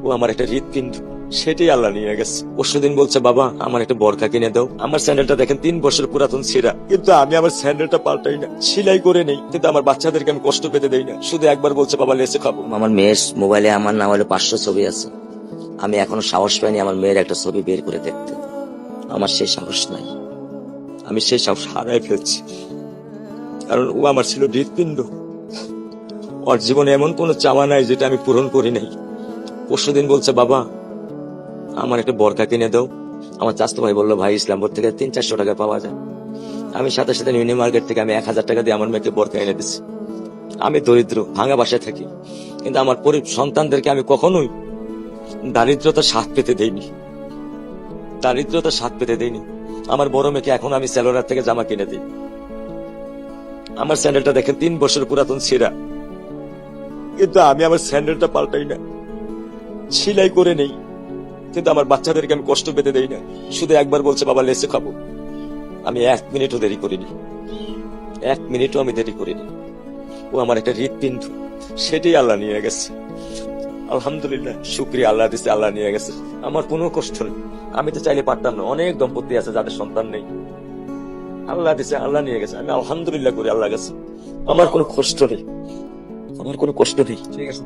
ও আমার একটা হৃৎপিণ্ড, সেটাই আল্লাহ নিয়ে গেছে। পরশুদিন বলছে, বাবা আমার একটা বরখা কিনে দাও। আমার স্যান্ডেলটা দেখেন 3 বছর পুরাতন ছেঁড়া, কিন্তু আমি আমার স্যান্ডেলটা পাল্টাই না, সেলাই করে নেই, কিন্তু আমার বাচ্চাদেরকে আমি কষ্ট পেতে দেই না। শুধু একবার বলছে, বাবা লেচে খাবো। আমার মেয়ের মোবাইলে আমার নাম হলো 500 ছবি আছে। আমি এখনো সাহস পাইনি আমার মেয়ের একটা ছবি বের করে দেখতে। আমার সেই সাহস নাই। আমি সেই সাহস হারাই ফেলছি, কারণ ও আমার ছিল হৃৎপিণ্ড। ওর জীবনে এমন কোনো চাওয়া নাই যেটা আমি পূরণ করি নাই। পরশুদিন বলছে, বাবা আমার একটা বরখা কিনে দাও। আমার চাচতো ভাই বললো, ভাই ইসলামপুর থেকে 300-400 টাকা পাওয়া যায়। আমি সাথে সাথে মিনি মার্কেট থেকে আমি 1000 টাকা দিয়ে আমার মেয়েকে বরখা এনে দিচ্ছি। আমি দরিদ্র, ভাঙা বাসায় থাকি, কিন্তু আমার সন্তানদেরকে আমি কখনোই দারিদ্রতার স্বাদ পেতে দেইনি। দারিদ্রতার স্বাদ পেতে দেইনি। আমার বড় মেয়েকে এখন আমি সেলোরার থেকে জামা কিনে দিই। আমার স্যান্ডেলটা দেখেন 3 বছর পুরাতন ছেঁড়া, কিন্তু আমি আমার স্যান্ডেলটা পাল্টাই না, সেলাই করে নেই, কিন্তু আমার বাচ্চাদেরকে আমি কষ্ট পেতে দেই না। শুধু একবার বলছে, বাবা লেচে খাবো। আমি 1 মিনিটও দেরি করিনি, 1 মিনিটও আমি দেরি করিনি। ও আমার একটা হৃৎপিণ্ড, সেটাই আল্লাহ নিয়ে গেছে। আলহামদুলিল্লাহ, শুকরিয়া, আল্লাহ দিছে, আল্লাহ নিয়ে গেছে। আমার কোনো কষ্ট নেই। আমি তো চাইলে পারতাম না। অনেক দম্পতি আছে যাদের সন্তান নেই, আল্লাহ দিছে, আল্লাহ নিয়ে গেছে। আমি আলহামদুলিল্লাহ করি আল্লাহ গেছে। আমার কোনো কষ্ট নেই, আমার কোনো কষ্ট নেই। ঠিক আছে।